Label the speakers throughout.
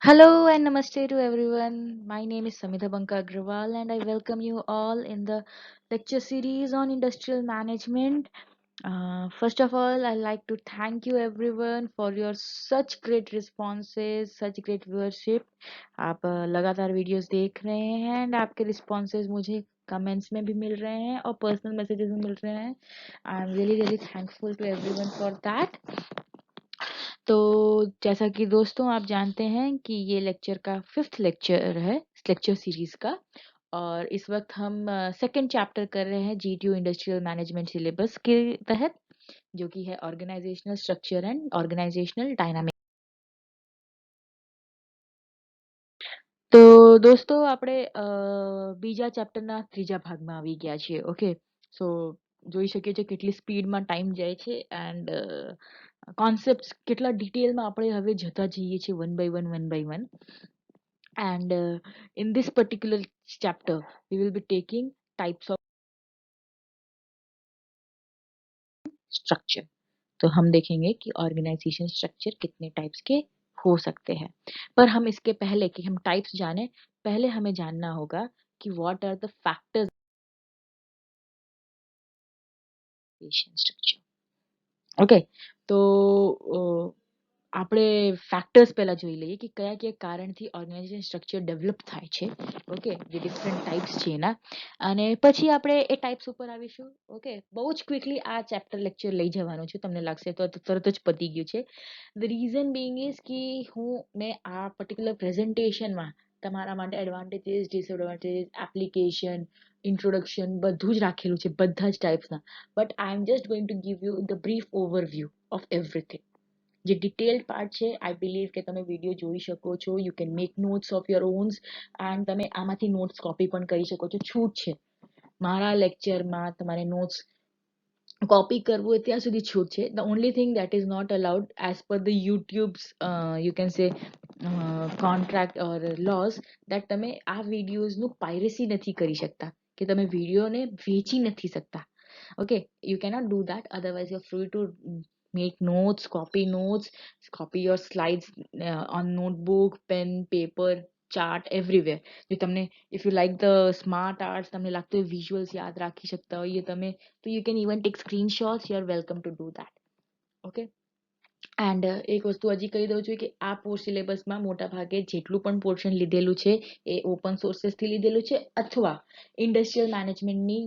Speaker 1: Hello and namaste to everyone. My name is Samita Banka Agrawal and I welcome you all in the lecture series on industrial management. First of all, I'd like to thank you everyone for your such great responses, such great viewership. आप लगातार videos देख रहे हैं and आपके responses मुझे comments में भी मिल रहे हैं और पर्सनल मैसेजेस में मिल रहे हैं. I am really really thankful to everyone for that. तो जैसा कि दोस्तों आप जानते हैं कि ये लेक्चर का 5th लेक्चर है लेक्चर सीरीज का. और इस वक्त हम सेकंड चैप्टर कर रहे हैं जीटीयू इंडस्ट्रियल मैनेजमेंट सिलेबस के तहत, जो कि है organisational structure and organisational dynamic. તો દોસ્તો આપણે બીજા ચેપ્ટરના ત્રીજા ભાગમાં આવી ગયા છીએ. ઓકે, સો જોઈ શકીએ છીએ કેટલી સ્પીડમાં ટાઈમ જાય છે એન્ડ કોન્સેપ્ટ્સ કેટલા ડિટેલમાં આપણે હવે જતા જઈએ છીએ one by one. And in this particular chapter we will be taking types of structure. तो हम देखेंगे कि ऑर्गेनाइजेशन स्ट्रक्चर कितने टाइप्स के हो सकते हैं. पर हम इसके पहले कि हम टाइप्स जाने, पहले हमें जानना होगा कि what are the factors structure. Okay, તો આપણે ફેક્ટર્સ પહેલા જોઈ લઈએ કે કયા કયા કારણથી ઓર્ગેનાઇઝેશન સ્ટ્રક્ચર ડેવલપ થાય છે. ઓકે, જે ડિફરન્ટ ટાઈપ્સ છે એના, અને પછી આપણે એ ટાઈપ્સ ઉપર આવીશું. ઓકે, બહુ જ ક્વિકલી આ ચેપ્ટર લેક્ચર લઈ જવાનું છે. તમને લાગશે તો તરત જ પતી ગયું છે. ધ રીઝન બિંગ ઇઝ કે મેં આ પર્ટિક્યુલર પ્રેઝન્ટેશનમાં તમારા માટે એડવાન્ટેજીસ, ડિસએડવાન્ટેજીસ, એપ્લિકેશન, ઇન્ટ્રોડક્શન બધું જ રાખેલું છે, બધા જ ટાઈપ્સના. But I am just going to give you the brief overview of everything. જે ડિટેલ્ડ પાર્ટ છે, આઈ બિલીવ કે તમે વિડીયો જોઈ શકો છો. You can make notes of your owns and તમે આમાંથી નોટ્સ કોપી પણ કરી શકો છો. છૂટ છે, મારા લેક્ચરમાં તમારે નોટ્સ કોપી કરવું હોય ત્યાં સુધી છૂટ છે. The only thing that is not allowed as per the YouTubes you can say contract or laws, that તમે આ વિડીયોઝનું પાયરેસી નથી કરી શકતા, કે તમે વિડીયોને વેચી નથી શકતા. Okay, you cannot do that, otherwise you're free to make notes, copy your slides on notebook, pen, paper, chart, everywhere. જો તમને if you like the smart arts, તમને લાગતું હોય visuals યાદ રાખી શકતા હોઈએ તમે, તો you can even take screenshots. You are welcome to do that. Okay, and એક વસ્તુ હજી કહી દઉં છું કે આ પોસ્ટ સિલેબસમાં મોટા ભાગે જેટલું પણ પોર્શન લીધેલું છે એ ઓપન સોર્સેસથી લીધેલું છે, અથવા ઇન્ડસ્ટ્રીયલ મેનેજમેન્ટની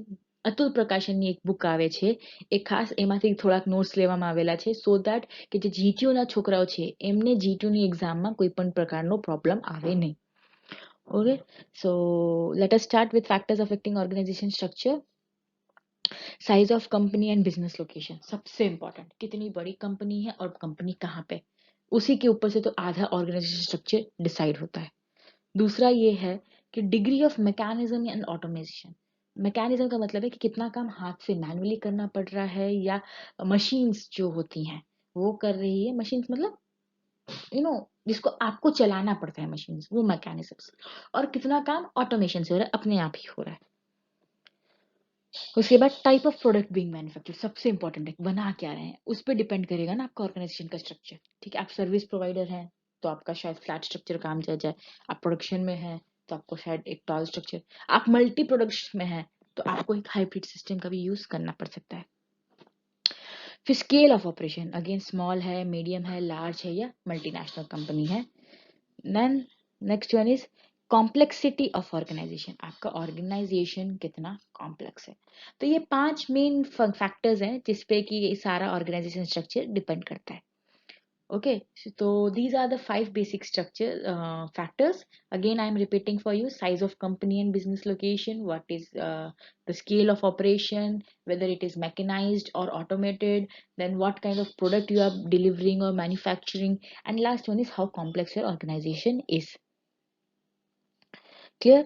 Speaker 1: અતુલ પ્રકાશનની એક બુક આવે છે, એ ખાસ એમાંથી થોડાક નોટ્સ લેવામાં આવેલા છે, સો દેટ કે જે જીટીયુના છોકરાઓ છે એમને જીટીયુની એક્ઝામમાં કોઈ પણ પ્રકારનો પ્રોબ્લેમ આવે નહીં. Okay, so let us start with factors affecting organisation structure. Size of company and business location सबसे इंपॉर्टेंट, कितनी बड़ी कंपनी है और कंपनी कहाँ पे, उसी के ऊपर से तो आधा ऑर्गेनाइजेशन स्ट्रक्चर डिसाइड होता है. दूसरा ये है कि degree of mechanism and automation. Mechanism का मतलब है कि कितना काम हाथ से मैनुअली करना पड़ रहा है या मशीन्स जो होती हैं वो कर रही है. मशीन्स मतलब जिसको आपको चलाना पड़ता है मशीन्स, वो मैकेनिज्म्स. और कितना काम ऑटोमेशन से हो रहा है, अपने आप ही हो रहा है. उसके बाद type of product being manufacture सबसे इंपॉर्टेंट है, बना क्या रहे हैं उस पर डिपेंड करेगा ना आपका ऑर्गेनाइजेशन का स्ट्रक्चर. ठीक है, आप सर्विस प्रोवाइडर हैं तो आपका शायद फ्लैट स्ट्रक्चर काम चल जाए. आप प्रोडक्शन में हैं तो आपको शायद एक टॉल स्ट्रक्चर. आप मल्टी प्रोडक्शन में हैं तो आपको एक हाइब्रिड सिस्टम का भी यूज करना पड़ सकता है. फिर scale of operation, again small है, मीडियम है, लार्ज है या मल्टीनेशनल कंपनी है. Then next one is complexity of organisation, आपका ऑर्गेनाइजेशन कितना कॉम्प्लेक्स है. तो ये 5 मेन फैक्टर्स हैं जिसपे कि ये सारा ऑर्गेनाइजेशन स्ट्रक्चर डिपेंड करता है. Okay, so these are the 5 basic structure factors. Again, I am repeating for you: size of company and business location, what is the scale of operation, whether it is mechanized or automated, then what kind of product you are delivering or manufacturing, and last one is how complex your organization is. Clear?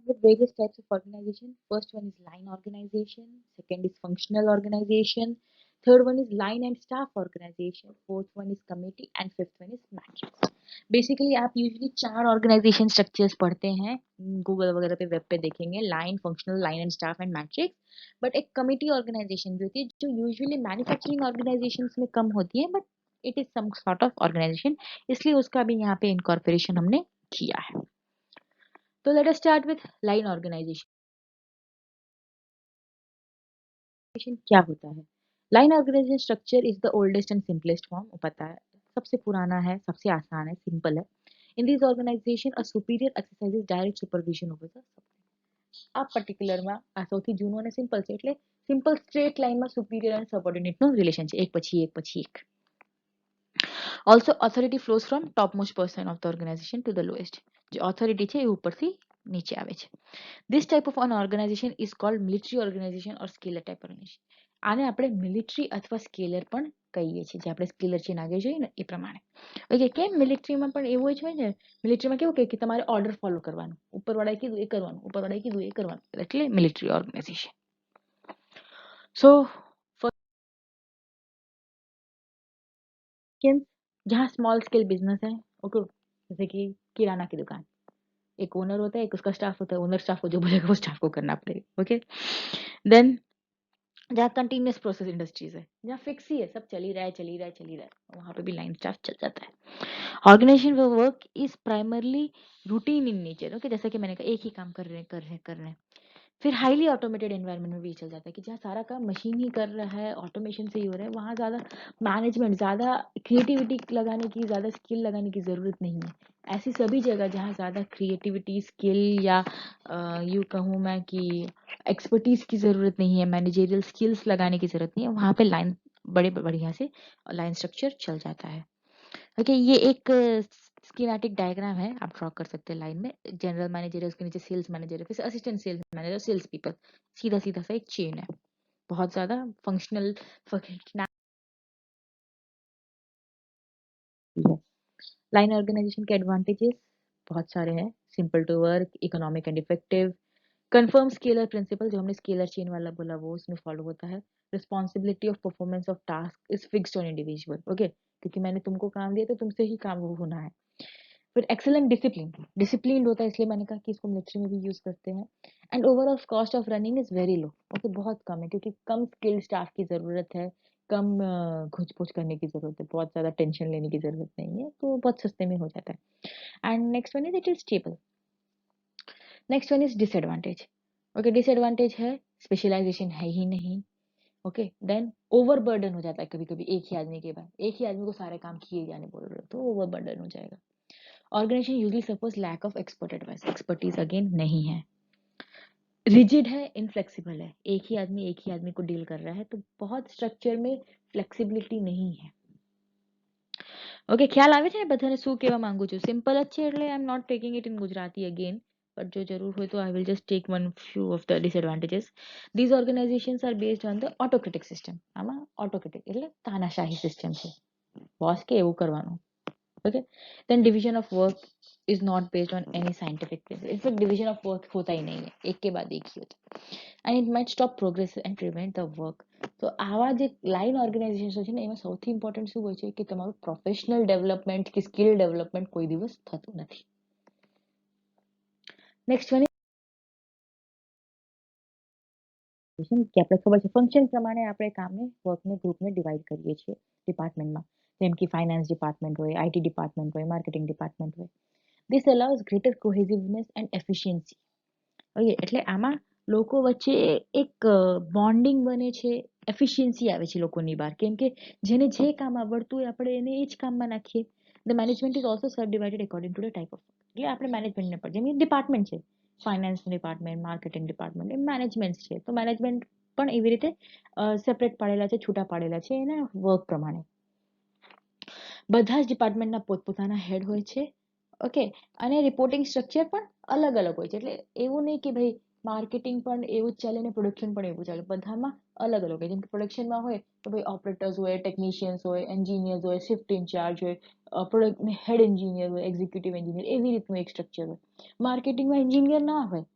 Speaker 1: With various types of organization. First one is line organization, second is functional organization, third one is line and staff organization, fourth one is committee, and fifth one is matrix. Basically आप usually 4 organisation structures पढ़ते हैं, Google वगैरह पे web पे देखेंगे, line, functional, line and staff and matrix. But एक committee organisation भी होती है जो यूजुअली मैन्युफैक्चरिंग ऑर्गेनाइजेशंस में कम होती है, but it is some sort of organisation, इसलिए उसका भी यहाँ पे इनकॉर्पोरेशन हमने किया है। तो let us start with line organisation. क्या होता है? Line organisation structure is the oldest and simplest form, पता है सबसे पुराना है, सबसे आसान है, सिंपल है। In this organisation a superior exercises direct supervision over the આ પર્ટિક્યુલરમાં આ સૌથી જૂનું અને સિમ્પલ છે, એટલે સિમ્પલ સ્ટ્રેટ લાઇનમાં સુપીરિયર અને સબઓર્ડિનેટનું રિલેશન છે, એક પછી એક પછી એક. Also authority flows from top most person of the organisation to the lowest. જે ઓથોરિટી છે એ ઉપરથી નીચે આવે છે. This type of an organization is called military organization or scalar type organization. આને આપણે મિલિટરી અથવા સ્કેલર પણ કહીએ છીએ, જે આપણે સ્કેલર ચેન આગળ જોઈએ ને એ પ્રમાણે. ઓકે, કેમ મિલિટરીમાં પણ એવું જ હોય ને, મિલિટરીમાં કેવું કે તમારે ઓર્ડર ફોલો કરવાનું, ઉપરવાળાએ કીધું એ કરવાનું, ઉપરવાળાએ કીધું એ કરવાનું, એટલે મિલિટરી ઓર્ગેનાઇઝેશન. સો जहाँ स्मॉल स्केल बिजनेस है, ओके, जैसे कि किराना की दुकान, एक ओनर होता है, एक उसका स्टाफ होता है, ओनर स्टाफ को जो बोलेगा वो स्टाफ को करना पड़ेगा. ओके, देन जहाँ कंटिन्यूस प्रोसेस इंडस्ट्रीज है, जहाँ फिक्स ही है, सब चल ही रहा है चल ही रहा है चल ही रहा है, वहाँ पे भी लाइन स्टाफ चल जाता है. Organisation work is primarily routine in nature. Okay, जैसा कि मैंने कहा एक ही काम कर रहे हैं कर रहे हैं कर रहे हैं. फिर हाईली ऑटोमेटेड एनवायरनमेंट में भी चल जाता है कि जहाँ सारा काम मशीन ही कर रहा है, ऑटोमेशन से ही हो रहा है, वहाँ ज़्यादा मैनेजमेंट, ज़्यादा क्रिएटिविटी लगाने की, ज़्यादा स्किल लगाने की ज़रूरत नहीं है. ऐसी सभी जगह जहाँ ज़्यादा क्रिएटिविटी, स्किल या यूँ कहूँ मैं कि एक्सपर्टीज की ज़रूरत नहीं है, मैनेजरियल स्किल्स लगाने की ज़रूरत नहीं है, वहाँ पे लाइन बड़े बढ़िया से लाइन स्ट्रक्चर चल जाता है. ओके, ये एक स्कीमेटिक डायग्राम है, आप ड्रॉ कर सकते हैं लाइन में. जनरल मैनेजर है, उसके नीचे सेल्स मैनेजर है, फिर assistant sales manager, sales people, सीधा सीधा सा एक चेन है, बहुत ज्यादा फंक्शनल है. लाइन ऑर्गेनाइजेशन के एडवांटेजेस बहुत सारे हैं. Simple to work, economic and effective, confirm scalar principle, जो हमने स्केलर चेन वाला बोला वो उसमें फॉलो होता है. Responsibility of performance of task is fixed on individual. Okay, क्योंकि मैंने तुमको काम दिया तो तुमसे ही काम वो होना है. फिर एक्सेलेंट डिसिप्लिन, डिसिप्लिन होता है, इसलिए मैंने कहा कि इसको मिलिट्री में भी यूज करते हैं. And overall cost of running is very low. Okay, बहुत कम है, क्योंकि कम स्किल्ड स्टाफ की जरूरत है, कम घुच पुच करने की जरूरत है, बहुत ज्यादा टेंशन लेने की जरूरत नहीं है, तो बहुत सस्ते में हो जाता है. And next one is it is stable. Next one is disadvantage. Okay, disadvantage है स्पेशलाइजेशन है ही नहीं. ओके, देन ओवर बर्डन हो जाता है, कभी कभी एक ही आदमी के बाद एक ही आदमी को सारे काम किए जाने बोल रहे हो तो ओवर बर्डन हो जाएगा. Organisation usually suppose lack of expert advice, expertise again नहीं है. रिजिड है, इनफ्लेक्सिबल है, एक ही आदमी को डील कर रहा है, तो बहुत स्ट्रक्चर में फ्लेक्सिबिलिटी नहीं है. ओके, ખ્યાલ આવે છે ને બધાને શું કહેવા માંગુ છું? સિમ્પલ જ છે, એટલે I am not taking it in Gujarati again, but જો જરૂર હોય તો I will just take one few of the disadvantages. These organisations are based on the autocratic system. આમાં ઓટોક્રેટિક એટલે તાનાશાહી સિસ્ટમ છે, બોસ કે એવું કરવાનું. Okay, then division of work is not based on any scientific principle. In fact, division of work होता ही नहीं है, एक के बाद एक ही होता है. And it might stop progress and prevent the work. તો આવા જે લાઇન ઓર્ગેનાઇઝેશન છે ને એમાં સૌથી ઇમ્પોર્ટન્ટ શું હોય છે કે તમારું પ્રોફેશનલ ડેવલપમેન્ટ કે સ્કિલ ડેવલપમેન્ટ કોઈ દિવસ થતું નથી. નેક્સ્ટ વન કે આપણે ખબર છે ફંક્શન પ્રમાણે આપણે કામને વર્કને ગ્રુપને ડિવાઈડ કરીએ છીએ ડિપાર્ટમેન્ટમાં, જેમ કે ફાઇનાન્સ ડિપાર્ટમેન્ટ હોય, આઈટી ડિપાર્ટમેન્ટ હોય, માર્કેટિંગ ડિપાર્ટમેન્ટ હોય. This allows greater cohesiveness and efficiency. Okay, એટલે આમાં લોકો વચ્ચે એક બોન્ડિંગ બને છે, એફિશિયન્સી આવે છે લોકોની બહાર, કેમ કે જેને જે કામ આવડતું હોય આપણે એને એ જ કામમાં નાખીએ. The management is also sub divided according to the type of, એટલે આપણે મેનેજમેન્ટને પર જેમ ડિપાર્ટમેન્ટ છે, ફાઇનાન્સ ડિપાર્ટમેન્ટ, માર્કેટિંગ ડિપાર્ટમેન્ટ, એ મેનેજમેન્ટ છે, તો મેનેજમેન્ટ પણ એવી રીતે સેપરેટ પાડેલા છે, છૂટા પાડેલા છે એના વર્ક પ્રમાણે. બધા જ ડિપાર્ટમેન્ટના પોતપોતાના હેડ હોય છે. ઓકે, અને રિપોર્ટિંગ સ્ટ્રક્ચર પણ અલગ અલગ હોય છે, એટલે એવું નહીં કે ભાઈ માર્કેટિંગ પણ એવું જ ચાલે ને પ્રોડક્શન પણ એવું ચાલે, બધામાં અલગ અલગ હોય. જેમ કે પ્રોડક્શનમાં હોય તો ભાઈ ઓપરેટર્સ હોય, ટેકનિશિયન્સ હોય, એન્જિનિયર્સ હોય, શિફ્ટ ઇન્ચાર્જ હોય, પ્રોડક્ટ હેડ એન્જિનિયર હોય, એક્ઝિક્યુટિવ એન્જિનિયર, એવી રીતનું એક સ્ટ્રક્ચર હોય. માર્કેટિંગમાં એન્જિનિયર ના હોય,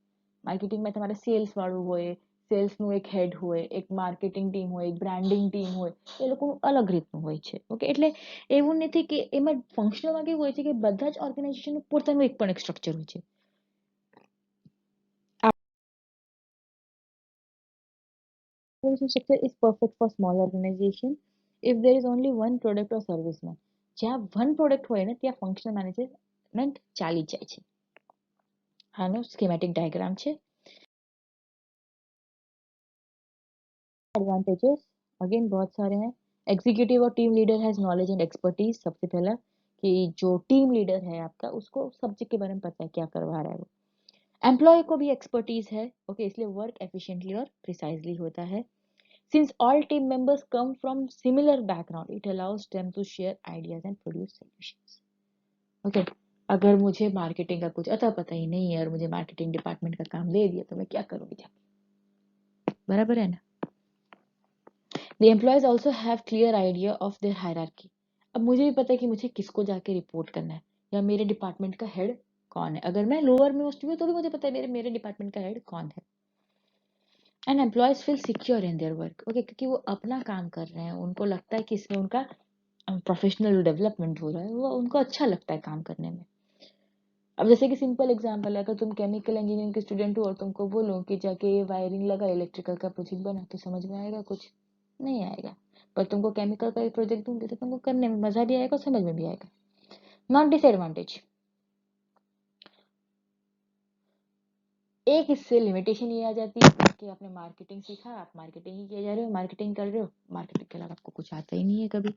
Speaker 1: માર્કેટિંગમાં તમારે સેલ્સ વાળું હોય, સેલ્સનું એક હેડ હોય, એક માર્કેટિંગ ટીમ હોય, એક બ્રાન્ડિંગ ટીમ હોય, એ લોકોનું અલગ રીતનું હોય છે. ઓકે, એટલે એવું નથી કે એમાં ફંક્શનલમાં કેવું હોય છે કે બધા જ ઓર્ગેનાઇઝેશનનું પોતાનું એક પણ એક સ્ટ્રક્ચર હોય છે. Organization structure is perfect for small organization if there is only one product or service માં જ્યાં one product હોય ને ત્યાં functional management ચાલી જાય છે. આનો schematic diagram છે. एडवांटेजेस अगेन बहुत सारे हैं. एग्जीक्यूटिव और team leader has knowledge and expertise. सबसे पहला कि जो टीम लीडर है आपका उसको सब्जेक्ट के बारे में पता है क्या करवा रहा है वो. एम्प्लॉय को भी एक्सपर्टीज है. ओके इसलिए वर्क एफिशिएंटली और प्रिसाइजली होता है. Since all team members come from similar background it allows them to share ideas and produce solutions. Okay अगर मुझे मार्केटिंग का कुछ अता पता ही नहीं है और मुझे मार्केटिंग डिपार्टमेंट का काम दे दिया तो मैं क्या करूंगी जाके. बराबर है ना. The employees also have clear idea of their hierarchy. अब मुझे भी पता है कि मुझे किसको जाके रिपोर्ट करना है या मेरे डिपार्टमेंट का हेड कौन है. अगर मैं लोअर मोस्ट भी हूँ तो भी मुझे पता है मेरे मेरे डिपार्टमेंट का हेड कौन है. And employees feel secure in their work. Okay क्योंकि वो अपना काम कर रहे हैं उनको लगता है कि इसमें उनका प्रोफेशनल डेवलपमेंट हो रहा है. वो उनको अच्छा लगता है काम करने में. अब जैसे कि सिंपल एग्जांपल है अगर तुम केमिकल इंजीनियरिंग के स्टूडेंट हो और तुमको बोलो कि जाके ये वायरिंग लगा इलेक्ट्रिकल का प्रोजेक्ट बना तो समझ में आएगा कुछ नहीं आएगा. पर तुमको केमिकल का एक प्रोजेक्ट दूंगी तो तुमको करने में मजा भी आएगा समझ में भी आएगा. Not disadvantage. एक इससे लिमिटेशन ये आ जाती है कि आपने मार्केटिंग सीखा आप मार्केटिंग ही किए जा रहे हो मार्केटिंग कर रहे हो मार्केटिंग के अलावा आपको कुछ आता ही नहीं है कभी.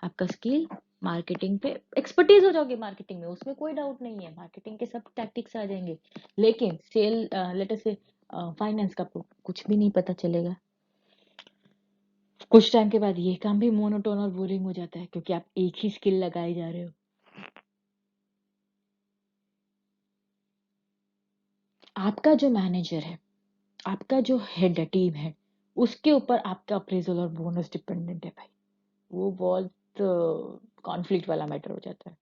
Speaker 1: आपका स्किल मार्केटिंग पे एक्सपर्टीज हो जाओगे मार्केटिंग में उसमें कोई डाउट नहीं है. मार्केटिंग के सब टैक्टिक्स आ जाएंगे. लेकिन सेल लेट अस से फाइनेंस का आपको कुछ भी नहीं पता चलेगा. कुछ टाइम के बाद ये काम भी मोनोटोन और बोरिंग हो जाता है क्योंकि आप एक ही स्किल लगाए जा रहे हो. आपका जो मैनेजर है आपका जो हेड है टीम है उसके ऊपर आपका अप्रेजल और बोनस डिपेंडेंट है भाई. वो बहुत कॉन्फ्लिक्ट वाला मैटर हो जाता है.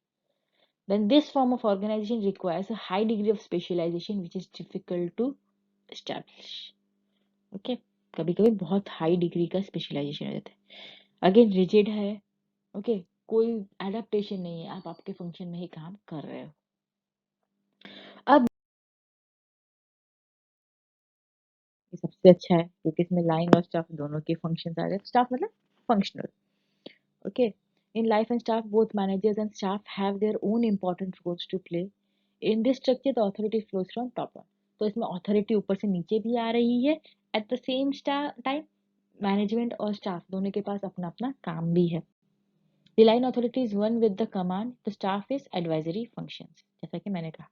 Speaker 1: Then this form of organization requires a high degree of specialization which is difficult to establish. Okay कभी कभी बहुत हाई डिग्री का स्पेशलाइजेशन हो जाता है. अगेन रिजिड है. ओके कोई एडेप्टेशन नहीं है. आप आपके फंक्शन में ही काम कर रहे हो. अब ये सबसे अच्छा है क्योंकि इसमें लाइन और स्टाफ दोनों के फंक्शंस आ जाते. स्टाफ मतलब functional. Okay. In life and staff, both managers and staff have their own important roles to play. In this structure, the authority flows from top down. तो इसमें authority ऊपर से नीचे भी आ रही है. At the same time, management और staff दोनों के पास अपना अपना काम भी है. The line authority is one with the command. The staff is advisory functions. जैसा कि मैंने कहा.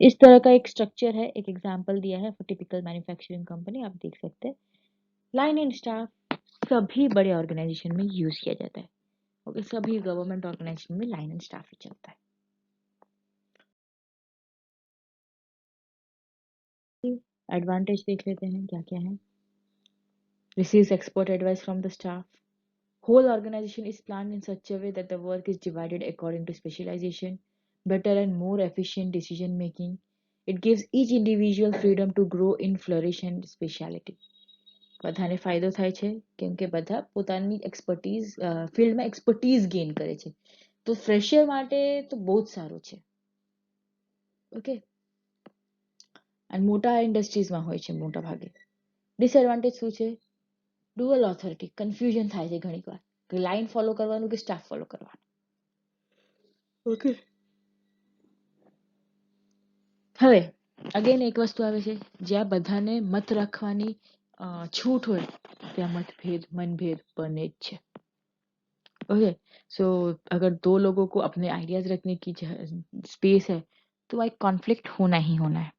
Speaker 1: इस तरह का एक स्ट्रक्चर है. एक एग्जांपल दिया है फॉर टिपिकल मैन्युफैक्चरिंग कंपनी. आप देख सकते हैं. लाइन एंड स्टाफ सभी बड़े ऑर्गेनाइजेशन में यूज किया जाता है. ओके सभी गवर्नमेंट ऑर्गेनाइजेशन में लाइन एंड स्टाफ ही चलता है. एडवांटेज देख लेते हैं क्या क्या है. Receives expert advice from the staff. Whole organisation is plan in such a way that the work is divided according to specialisation. Better and more efficient decision making. It gives each individual freedom to grow in flourish and speciality. બધાને ફાયદો થાય છે કેમ કે બધા પોતાની expertise ફિલ્ડમાં expertise gain કરે છે. તો ફ્રેશર માટે તો બહુ જ સારું છે. ઓકે અને મોટા ઇન્ડસ્ટ્રીઝમાં હોય છે મોટા ભાગે. ડિસએડવાન્ટેજ શું છે? ડુઅલ ઓથોરિટી કન્ફ્યુઝન થાય છે ઘણીક વાર કે લાઈન ફોલો કરવાનું કે સ્ટાફ ફોલો કરવાનું. ઓકે હવે અગેન એક વસ્તુ આવે છે જ્યાં બધાને મત રાખવાની છૂટ હોય ત્યાં મતભેદ मनभेद બને જ છે. ओके सो अगर दो लोगों को अपने आइडियाज रखने की स्पेस है तो वह एक कॉन्फ्लिक्ट होना ही होना है.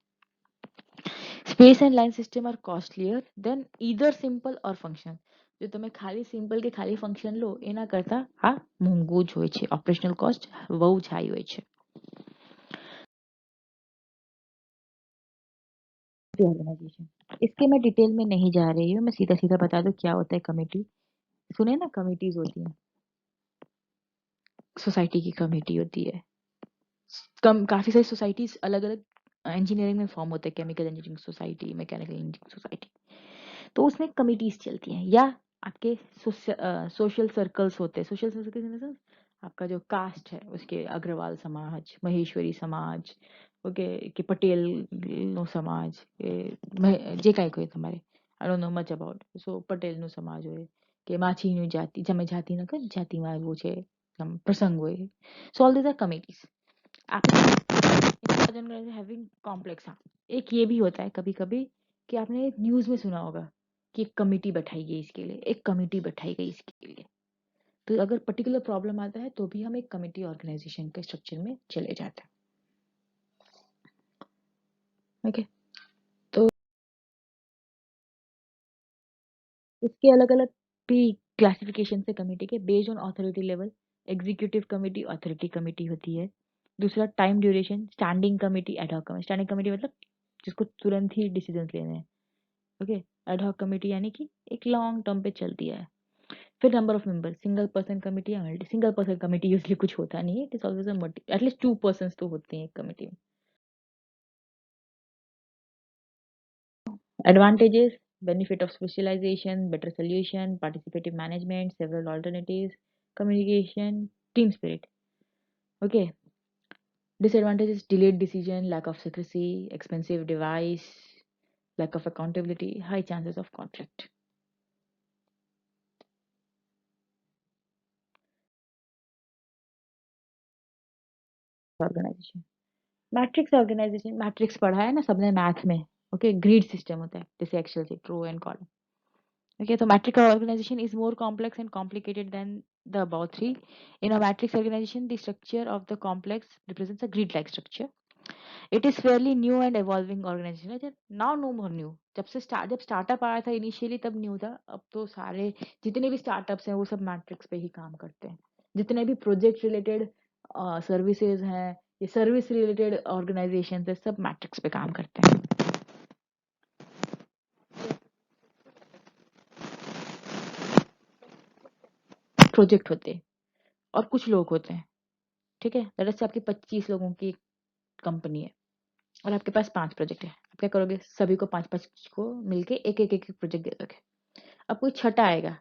Speaker 1: Space and line system are costlier than either simple और फंक्शन. જો તમે ખાલી સિમ્પલ કે ખાલી ફંક્શન લો એના કરતા આ મોંઘું જ હોય છે. ઓપરેશનલ કોસ્ટ બહુ જ હાઈ હોય છે. ऑर्गेनाइजेशन इसके मैं डिटेल में नहीं जा रही हूँ. मैं सीधा सीधा बता दूं क्या होता है कमेटी. सुने ना कमेटीज होती हैं. सोसाइटी की कमेटी होती है. काफी सारी सोसाइटीज अलग अलग इंजीनियरिंग में फॉर्म होते हैं. Chemical engineering society mechanical engineering society. तो उसमें कमिटीज चलती हैं या आपके सोशल सर्कल्स होते हैं. सोशल सर्कल आपका जो कास्ट है उसके अग्रवाल समाज महेश्वरी समाज ओके કે પટેલ નો સમાજ જે કાંઈ કોઈ તમારે I don't know much about. So પટેલનો સમાજ હોય કે માછીની જાતિ તમે જાતિ ન કર જાતિમાં આવ્યું છે પ્રસંગ હોય. So all these are committees. Having complex. हाँ, एक ये भी होता है कभी कभी कि आपने न्यूज में सुना होगा कि एक कमिटी बैठाई गई इसके लिए, एक कमिटी बैठाई गई इसके लिए. तो अगर पर्टिकुलर प्रॉब्लम आता है तो भी हम एक कमिटी ऑर्गेनाइजेशन के स्ट्रक्चर में चले जाते हैं. ओके, तो इसके अलग अलग भी क्लासिफिकेशन है कमिटी के based on authority level. Executive committee authority committee होती है. दूसरा time duration, standing committee, ad hoc committee. Standing committee मतलब जिसको तुरंत ही डिसीजन लेने हैं. ओके, एडहॉक कमिटी यानी कि एक लॉन्ग टर्म पे चलती है. फिर number of member, single person committee या multi. Single person committee usually कुछ होता नहीं है, it is always a multi, at least 2 persons तो होते हैं एक कमिटी में. Advantages: benefit of specialization, better solution, participative management, several alternatives, communication, team spirit. Okay. Disadvantages: delayed decision, lack of secrecy, expensive device, lack of accountability, high chances of conflict. Organization. Organization, matrix पढ़ा है ना सबने math में. Okay, grid system होता है जैसे Excel से row and column. Okay, so matrix organization is more complex and complicated than the above three. In a matrix organization, the structure of the complex represents a grid-like structure. It is fairly new and evolving organization. अच्छा, now no more new. जब startup आया था initially तब new था. अब तो सारे जितने भी स्टार्टअप्स हैं वो सब मैट्रिक्स पे ही काम करते हैं. जितने भी प्रोजेक्ट रिलेटेड सर्विसेज हैं, ये सर्विस रिलेटेड ऑर्गेनाइजेशन है, सब मैट्रिक्स पे काम करते हैं. प्रोजेक्ट होते हैं और कुछ लोग होते हैं. ठीक है, दैट से आपकी 25 लोगों की कंपनी है और आपके पास 5 प्रोजेक्ट है. आप क्या करोगे, सभी को 5-5 को मिलके एक प्रोजेक्ट दे दोगे. अब कोई छठा आएगा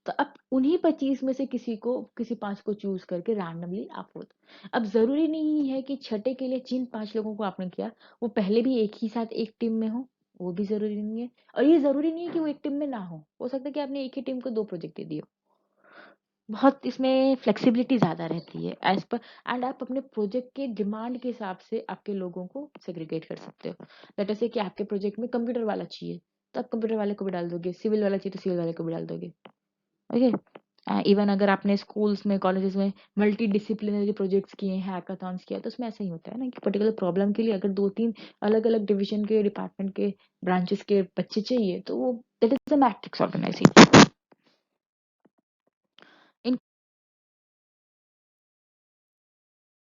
Speaker 1: तो अब उन्हीं 25 में से किसी 5 को चूज करके रैंडमली आप वो. अब जरूरी नहीं है कि छठे के लिए जिन 5 लोगों को आपने किया वो पहले भी एक ही साथ एक टीम में हो, वो भी जरूरी नहीं है. और ये जरूरी नहीं है कि वो एक टीम में ना हो सकता है कि आपने एक ही टीम को 2 प्रोजेक्ट दे दिए. बहुत इसमें फ्लेक्सिबिलिटी ज़्यादा रहती है एज पर. एंड आप अपने प्रोजेक्ट के डिमांड के हिसाब से आपके लोगों को सेग्रीगेट कर सकते हो. दैट इज कि आपके प्रोजेक्ट में कंप्यूटर वाला चाहिए तो आप कंप्यूटर वाले को भी डाल दोगे, सिविल वाला चाहिए तो सिविल वाले को भी डाल दोगे. ओके. इवन अगर आपने स्कूल्स में कॉलेजेस में मल्टी डिसिप्लिनरी प्रोजेक्ट्स किए हैं, हैकाथॉन्स किया, तो उसमें ऐसा ही होता है ना कि पर्टिकुलर प्रॉब्लम के लिए अगर 2-3 अलग अलग डिवीजन के डिपार्टमेंट के ब्रांचेस के बच्चे चाहिए तो वो that is a matrix organisation. In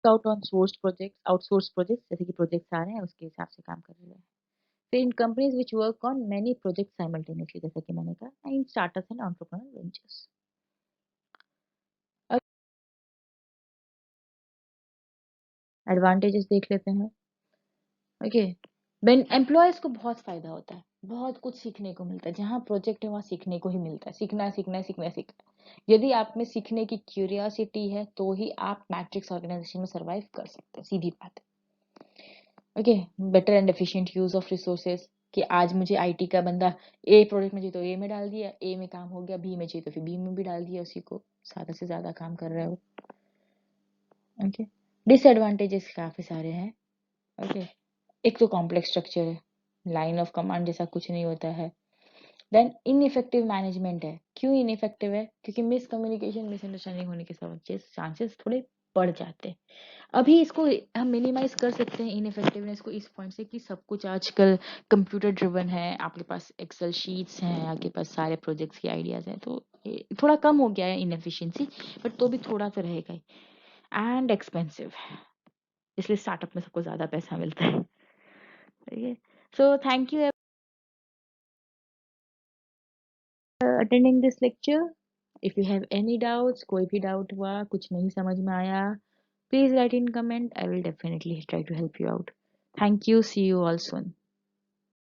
Speaker 1: out on source project, outsource project जैसे कि प्रोजेक्ट्स आ रहे हैं उसके हिसाब से काम कर रहे हैं. फिर in companies which work on many project simultaneously, जैसे कि मैंने कहा in startups and entrepreneur ventures. अब एडवांटेजेस देख लेते हैं. ओके, बेन एम्प्लॉयज को बहुत फायदा होता है, बहुत कुछ सीखने को मिलता है. जहाँ प्रोजेक्ट है वहाँ सीखने को ही मिलता है. सीखना. यदि आप में सीखने की क्यूरियोसिटी है तो ही आप मैट्रिक्स ऑर्गेनाइजेशन में सर्वाइव कर सकते हैं, सीधी बात है. Okay, better and efficient use of resources कि आज मुझे आईटी का बंदा ए प्रोजेक्ट में चाहिए तो ए में डाल दिया, ए में काम हो गया, बी में चाहिए तो फिर बी में भी डाल दिया उसी को. ज्यादा से ज्यादा काम कर रहे हो. ओके, डिसएडवांटेजेस काफी सारे हैं. ओके, एक तो कॉम्प्लेक्स स्ट्रक्चर है, लाइन ऑफ कमांड जैसा कुछ नहीं होता है. देन इनइफेक्टिव मैनेजमेंट है. क्यों इनइफेक्टिव है, क्योंकि मिसकम्युनिकेशन मिसअंडरस्टैंडिंग होने के चांसेस थोड़े बढ़ जाते हैं. अभी इसको हम मिनिमाइज कर सकते हैं इनइफेक्टिवनेस को इस पॉइंट से कि सब कुछ आजकल कंप्यूटर ड्रिवन है, आपके पास एक्सेल शीट्स हैं, आपके पास सारे प्रोजेक्ट्स के आइडियाज हैं, तो थोड़ा कम हो गया है इनएफिशिएंसी, बट तो भी थोड़ा तो रहेगा ही. एंड एक्सपेंसिव, इसलिए स्टार्टअप में सबको ज्यादा पैसा मिलता है. ठीक है, so thank you attending this lecture. If you have any doubts, कोई भी डाउट हुआ, कुछ नहीं समझ में आया, please write in comment. I will definitely try to help you out. Thank you. See you all soon.